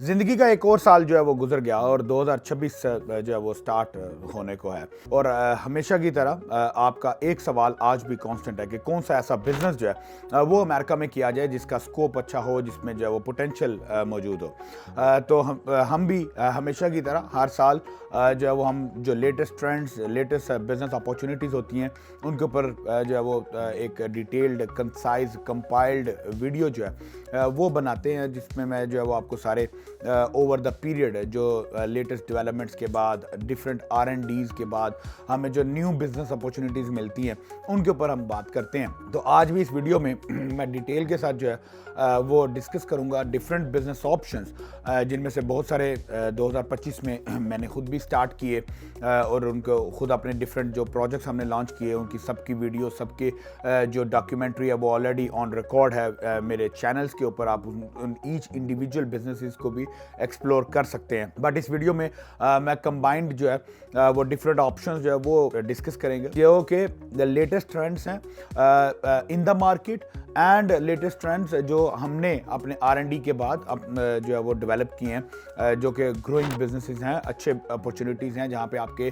ज़िंदगी का एक और साल जो है वो गुज़र गया और 2026 जो है वो स्टार्ट होने को है और हमेशा की तरह आपका एक सवाल आज भी कांस्टेंट है कि कौन सा ऐसा बिज़नेस जो है वो अमेरिका में किया जाए जिसका स्कोप अच्छा हो, जिसमें जो है वो पोटेंशियल मौजूद हो। तो हम भी हमेशा की तरह हर साल जो है वो हम जो latest trends, latest business opportunities होती हैं उनके ऊपर जो है वो एक डिटेल्ड, कंसाइज, कंपाइल्ड वीडियो जो है वो बनाते हैं, जिसमें मैं जो है वो आपको सारे ओवर द पीरियड जो लेटेस्ट डेवलपमेंट्स के बाद, डिफरेंट R&Ds के बाद हमें जो न्यू बिजनेस अपॉर्चुनिटीज़ मिलती हैं उनके ऊपर हम बात करते हैं। तो आज भी इस वीडियो में मैं डिटेल के साथ जो है वो डिस्कस करूंगा डिफरेंट बिजनेस ऑप्शंस, जिनमें से बहुत सारे 2025 में मैंने खुद भी स्टार्ट किए और उनको खुद अपने डिफरेंट जो प्रोजेक्ट्स हमने लॉन्च किए उनकी सबकी वीडियो, सबके जो डॉक्यूमेंट्री है वो ऑलरेडी ऑन रिकॉर्ड है मेरे चैनल्स के ऊपर। आप उन ईच इंडिविजुअल बिजनेसेस को भी एक्सप्लोर कर सकते हैं। बट इस वीडियो में मैं कंबाइंड जो है वो डिफरेंट ऑप्शंस जो है वो डिस्कस करेंगे जो कि द लेटेस्ट ट्रेंड्स हैं in the market and latest trends जो हमने अपने R&D के बाद जो है वो डेवलप किए हैं, जो कि ग्रोइंग बिजनेसेस हैं, अच्छे अपॉर्चुनिटीज़ हैं जहाँ पे आपके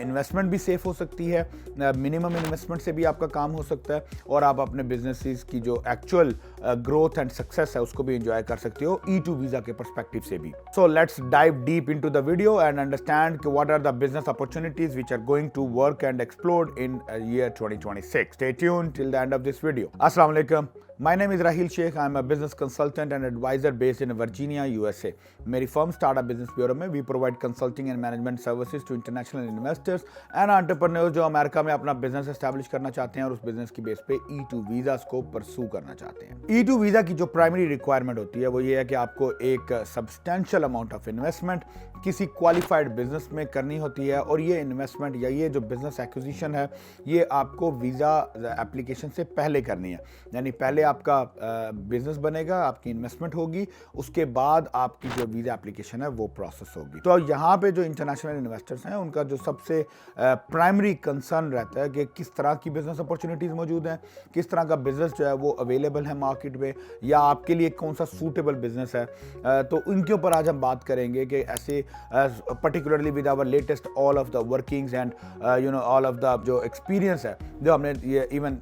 इन्वेस्टमेंट भी सेफ हो सकती है, मिनिमम इन्वेस्टमेंट से भी आपका काम हो सकता है और आप अपने बिजनेसेस की जो एक्चुअल ग्रोथ एंड सक्सेस है उसको भी एंजॉय कर सकते हो E2 वीज़ा के पर्सपेक्टिव से भी। So let's dive deep into the video and understand what are the business opportunities which are going to work and explore in year 2026. Stay tuned till the end of this video. Assalamu alaikum. My name is Rahil Sheikh. I am a business consultant and advisor based in Virginia, USA. मेरी firm startup business bureau में we provide consulting and management services to international investors and entrepreneurs जो America में अपना business establish करना चाहते हैं और उस बिजनेस की बेस पे E2 वीज़ास को परसू करना चाहते हैं। E2 वीज़ा की जो प्राइमरी रिक्वायरमेंट होती है वो ये है कि आपको एक सब्सटेंशियल अमाउंट ऑफ इन्वेस्टमेंट किसी क्वालिफाइड बिजनेस में करनी होती है और ये इन्वेस्टमेंट या ये जो बिजनेस एक्विजिशन है ये आपको वीज़ा एप्लीकेशन से पहले करनी है। यानी पहले आपका बिजनेस बनेगा, आपकी इन्वेस्टमेंट होगी, उसके बाद आपकी जो वीज़ा एप्लीकेशन है वो प्रोसेस होगी। तो यहाँ पे जो इंटरनेशनल इन्वेस्टर्स हैं उनका जो सबसे प्राइमरी कंसर्न रहता है कि किस तरह की बिजनेस अपॉर्चुनिटीज़ मौजूद हैं, किस तरह का बिजनेस जो है वो अवेलेबल है मार्केट में या आपके लिए कौन सा सूटेबल बिजनेस है। तो इनके ऊपर आज हम बात करेंगे कि ऐसे particularly with our latest all of the workings and all of the जो एक्सपीरियंस है जो हमने ये even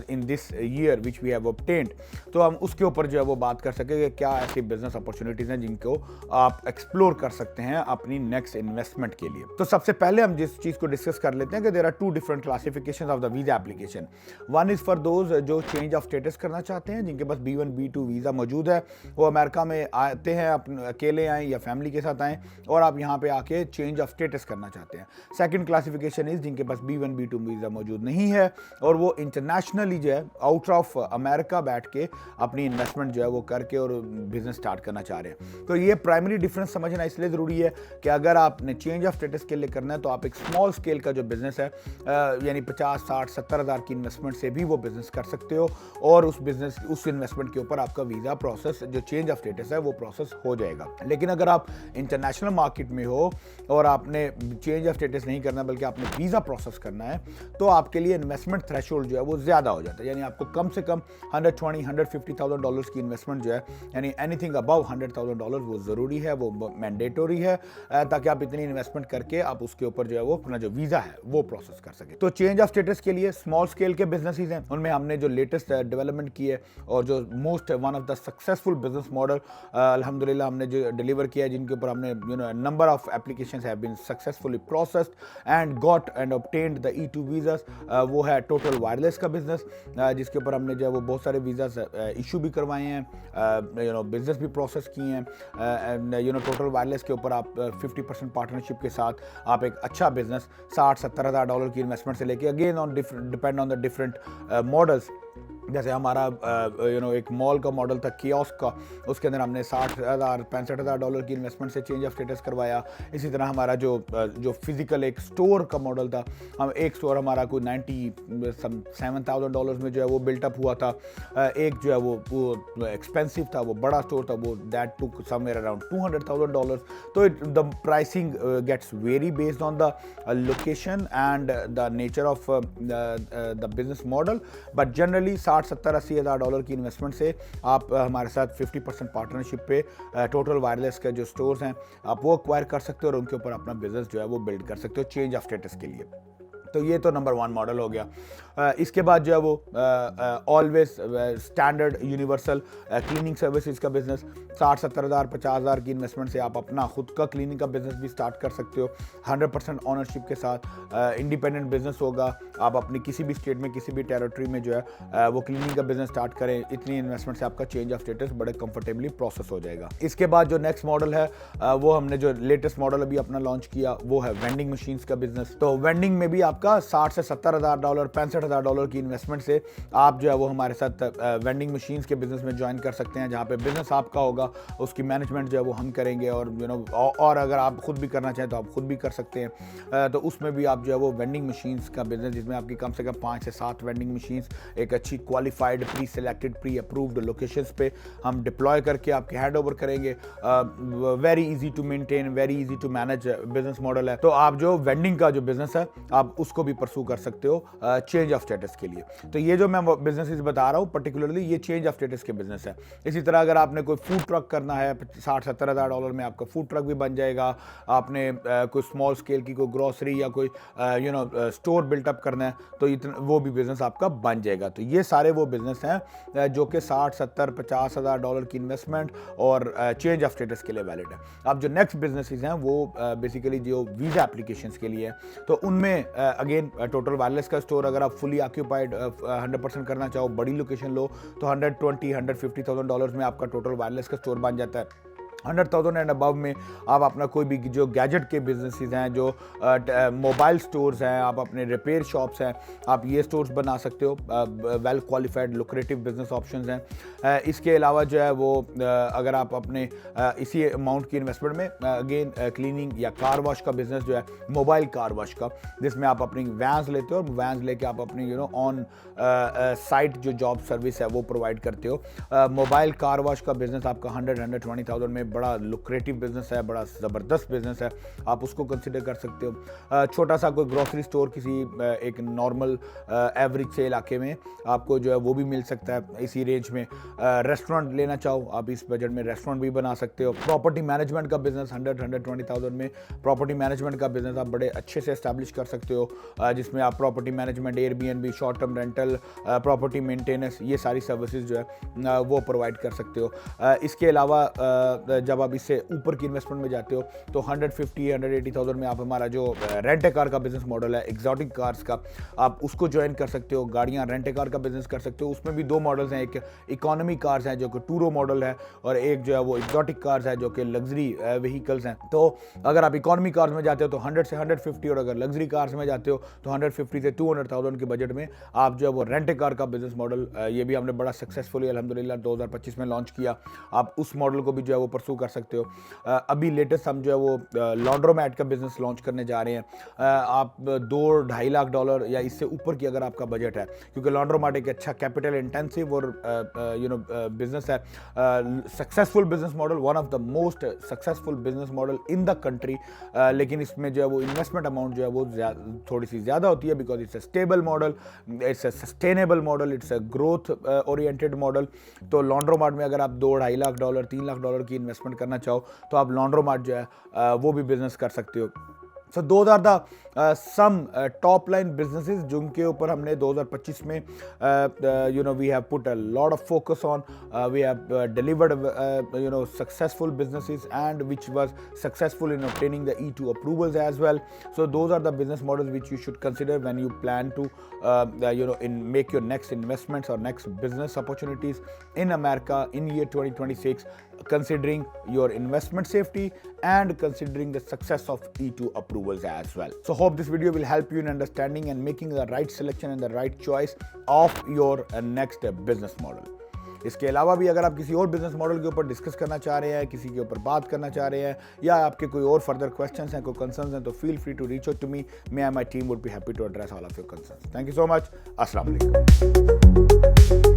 in this year which we have obtained, तो हम उसके ऊपर जो है वो बात कर सकेंगे क्या ऐसी बिजनेस अपॉर्चुनिटीज़ हैं जिनको आप एक्सप्लोर कर सकते हैं अपनी नेक्स्ट इन्वेस्टमेंट के लिए। तो सबसे पहले हम जिस चीज़ को डिस्कस कर लेते हैं कि there are two different classifications of the visa application. One is for those जो चेंज ऑफ स्टेटस करना चाहते हैं, जिनके पास B1 B2 वीज़ा मौजूद है, वो अमेरिका में आते हैं, अपने अकेले आएँ या फैमिली के साथ आएँ और आप यहाँ पे आके चेंज ऑफ स्टेटस करना चाहते हैं। सेकंड क्लासिफिकेशन इज जिनके पास B1 B2 वीज़ा मौजूद नहीं है और वो इंटरनेशनली जो है आउट ऑफ अमेरिका बैठ के अपनी इन्वेस्टमेंट जो है वो करके और बिजनेस स्टार्ट करना चाह रहे हैं। तो ये प्राइमरी डिफरेंस समझना इसलिए ज़रूरी है कि अगर आपने चेंज ऑफ स्टेटस के लिए करना है तो आप एक स्मॉल स्केल का जो बिजनेस है यानी 50, 60, 70 हज़ार की इन्वेस्टमेंट से भी वो बिजनेस कर सकते हो और उस बिजनेस उस इन्वेस्टमेंट के ऊपर आपका वीज़ा प्रोसेस जो चेंज ऑफ स्टेटस है वो प्रोसेस हो जाएगा। लेकिन अगर आप इंटरनेशनल मार्केट में हो और आपने चेंज ऑफ स्टेटस नहीं करना बल्कि आपने वीज़ा प्रोसेस करना है तो आपके लिए इन्वेस्टमेंट थ्रेशोल्ड जो है वो ज़्यादा हो जाता है। यानी आपको कम से कम $120,000-150,000 की इन्वेस्टमेंट जो है यानी एनीथिंग अबव $100,000 वो ज़रूरी है, वो मैंडेटरी है, ताकि आप इतनी इन्वेस्टमेंट करके आप उसके ऊपर जो है वो अपना जो वीज़ा है वो प्रोसेस कर सके। तो चेंज ऑफ स्टेटस के लिए स्मॉल स्केल के बिजनेसेस हैं, उनमें हमने जो लेटेस्ट डेवलपमेंट की है और जो most one of the successful business model अल्हम्दुलिल्लाह हमने जो डिलीवर किया है, जिनके ऊपर हमने number of applications have been successfully processed and got and obtained the E2 visas, वो है टोटल वायरलेस का बिजनेस, जिसके ऊपर हमने जो है वो बहुत सारे वीज़ास इशू भी करवाए हैं, बिजनेस भी प्रोसेस किए हैं। टोटल वायरलेस के ऊपर आप 50% पार्टनरशिप के साथ आप एक अच्छा बिजनेस $60-70 हज़ार डॉलर की इन्वेस्टमेंट से लेके again on depend on the different models. जैसे हमारा एक मॉल का मॉडल था कियोस्क का, उसके अंदर हमने $60,000-65,000 की इन्वेस्टमेंट से चेंज ऑफ स्टेटस करवाया। इसी तरह हमारा जो फिजिकल एक स्टोर का मॉडल था, हम एक स्टोर हमारा कोई $97,000 में जो है वो बिल्टअप हुआ था। एक जो है वो एक्सपेंसिव था, वो बड़ा स्टोर था, वो दैट टुक समवेयर अराउंड $200,000। तो the pricing gets very based on the location and the nature of the business model, but generally $60-70-80 हज़ार डॉलर की इन्वेस्टमेंट से आप हमारे साथ 50% पार्टनरशिप पे टोटल वायरलेस के जो स्टोर्स हैं आप वो एक्वायर कर सकते हो और उनके ऊपर अपना बिजनेस जो है वो बिल्ड कर सकते हो चेंज ऑफ स्टेटस के लिए। तो ये तो नंबर 1 मॉडल हो गया। इसके बाद जो है वो always standard universal cleaning services का बिजनेस 60-70 हज़ार 50 हज़ार की इन्वेस्टमेंट से आप अपना खुद का क्लीनिंग का बिजनेस भी स्टार्ट कर सकते हो 100% ऑनरशिप के साथ। इंडिपेंडेंट बिजनेस होगा, आप अपनी किसी भी स्टेट में किसी भी टेरिटरी में जो है वो क्लीनिंग का बिजनेस स्टार्ट करें। इतनी इन्वेस्टमेंट से आपका चेंज ऑफ स्टेटस बड़े कंफर्टेबली प्रोसेस हो जाएगा। इसके बाद जो नेक्स्ट मॉडल है वो हमने जो लेटेस्ट मॉडल अभी अपना लॉन्च किया वो है वेंडिंग मशीन्स का बिजनेस। तो वेंडिंग में भी आपका 60 से 70 हज़ार डॉलर 65 हज़ार डॉलर की इन्वेस्टमेंट से आप जो है वो हमारे साथ वेंडिंग मशीन्स के बिजनेस में ज्वाइन कर सकते हैं, जहाँ पे बिजनेस आपका होगा, उसकी मैनेजमेंट जो है वो हम करेंगे और और अगर आप खुद भी करना चाहें तो आप खुद भी कर सकते हैं। तो उसमें भी आप जो है वो वेंडिंग मशीन्स का बिजनेस, जिसमें आपकी कम से कम 5 से 7 वेंडिंग मशीन्स एक अच्छी qualified pre selected pre approved locations पे हम डिप्लॉय करके आपके हैंड ओवर करेंगे। Very easy to maintain, very easy to manage business model है। तो आप जो वेंडिंग का जो बिजनेस है आप उसको भी परसू कर सकते हो चेंज ऑफ स्टेटस के लिए। तो ये जो मैं बिजनेसेस बता रहा हूँ पर्टिकुलरली ये चेंज ऑफ स्टेटस के बिजनेस है। इसी तरह अगर आपने कोई फूड ट्रक करना है 60-70 हज़ार डॉलर में आपका फूड ट्रक भी बन जाएगा। आपने कोई स्मॉल स्केल की कोई ग्रोसरी या कोई स्टोर बिल्टअप करना है तो इतना वो भी बिजनेस आपका बन जाएगा। तो ये सारे वो बिजनेस हैं जो कि 60-70-50 हज़ार डॉलर की इन्वेस्टमेंट और चेंज ऑफ स्टेटस के लिए वैलिड है। अब जो नेक्स्ट बिजनेसेस हैं वो बेसिकली जो वीज़ा एप्लीकेशंस के लिए है, तो उनमें अगेन टोटल वायरलेस का स्टोर अगर आप फुली ऑक्यूपाइड 100% करना चाहो, बड़ी लोकेशन लो तो $120,000-150,000 में आपका टोटल वायरलेस का स्टोर बन जाता है। 100,000 एंड अबव में आप अपना कोई भी जो गैजेट के बिजनेसेस हैं, जो मोबाइल स्टोर्स हैं, आप अपने रिपेयर शॉप्स हैं, आप ये स्टोर्स बना सकते हो। Well qualified lucrative business options हैं। इसके अलावा जो है वो अगर आप अपने इसी अमाउंट की इन्वेस्टमेंट में अगेन क्लीनिंग या कार वॉश का बिजनेस जो है, मोबाइल कार वॉश का, जिसमें आप अपनी वैन्स लेते हो और वैन्स लेके आप अपनी ऑन साइट जो जॉब सर्विस है वो प्रोवाइड करते हो। मोबाइल कार वॉश का बिजनेस आपका 100-120,000 में बड़ा लुक्रेटिव बिजनेस है, बड़ा ज़बरदस्त बिजनेस है, आप उसको कंसिडर कर सकते हो। छोटा सा कोई ग्रोसरी स्टोर किसी एक नॉर्मल एवरेज से इलाके में आपको जो है वो भी मिल सकता है इसी रेंज में। रेस्टोरेंट लेना चाहो आप इस बजट में रेस्टोरेंट भी बना सकते हो। प्रॉपर्टी मैनेजमेंट का बिजनेस 100-120,000 में प्रॉपर्टी मैनेजमेंट का बिजनेस आप बड़े अच्छे से एस्टैब्लिश कर सकते हो, जिसमें आप property management, Airbnb, short term rental, property maintenance, ये सारी सर्विसेज जो है वो प्रोवाइड कर सकते हो। इसके अलावा जब आप इससे ऊपर की इन्वेस्टमेंट में जाते हो तो 150-180,000 में आप हमारा जो रेंट ए कार का बिजनेस मॉडल है, एग्जॉटिक कार्स का, आप उसको ज्वाइन कर सकते हो। गाड़ियां रेंट ए कार का बिजनेस कर सकते हो। उसमें भी 2 मॉडल्स हैं, एक इकोनॉमी कार्स हैं जो कि टूरो मॉडल है और एक जो है वो एग्जॉटिक कार्स है जो कि लग्जरी व्हीकल्स हैं। तो अगर आप इकोनॉमी कार्स में जाते हो तो 100 से 150 और अगर लग्जरी कार्स में जाते हो तो 150 से 200,000 के बजट में आप जो है वो रेंट ए कार का बिजनेस मॉडल, ये भी हमने बड़ा सक्सेसफुली अल्हम्दुलिल्लाह 2025 में लॉन्च किया। आप उस मॉडल को भी जो है वो परसू कर सकते हो। अभी लेटेस्ट हम जो है वो लॉन्ड्रोमैट का बिजनेस लॉन्च करने जा रहे हैं। आप $2-2.5 लाख या इससे ऊपर की अगर आपका बजट है, क्योंकि लॉन्ड्रोमैट एक अच्छा कैपिटल इंटेंसिव और बिजनेस है, successful business model, one of the most successful business model in the country. लेकिन इसमें जो है वो इन्वेस्टमेंट अमाउंट जो है वो थोड़ी सी ज़्यादा होती है, because it's a stable model, it's a sustainable model, it's a growth oriented model. तो लॉन्ड्रोमैट में अगर आप $2-2.5 लाख $3 लाख की इन्वेस्टमेंट करना चाहो तो आप लॉन्ड्रोमैट जो है वो भी बिजनेस कर सकते हो। So those are the some top line businesses जिनके ऊपर हमने 2025 में we have put a lot of focus on. We have delivered successful businesses and which was successful in obtaining the E2 approvals as well. So those are the business models which you should consider when you plan to make your next investments or next business opportunities in America in year 2026, considering your investment safety and considering the success of E2 approvals as well. So hope this video will help you in understanding and making the right selection and the right choice of your next business model. इसके अलावा भी अगर आप किसी और business model के ऊपर discuss करना चाह रहे हैं, किसी के ऊपर बात करना चाह रहे हैं, या आपके कोई और फर्दर क्वेश्चंस हैं, कोई कंसर्न्स हैं, तो feel free to reach out to me and my team would be happy to address all of your concerns. Thank you so much. अस्सलाम वालेकुम।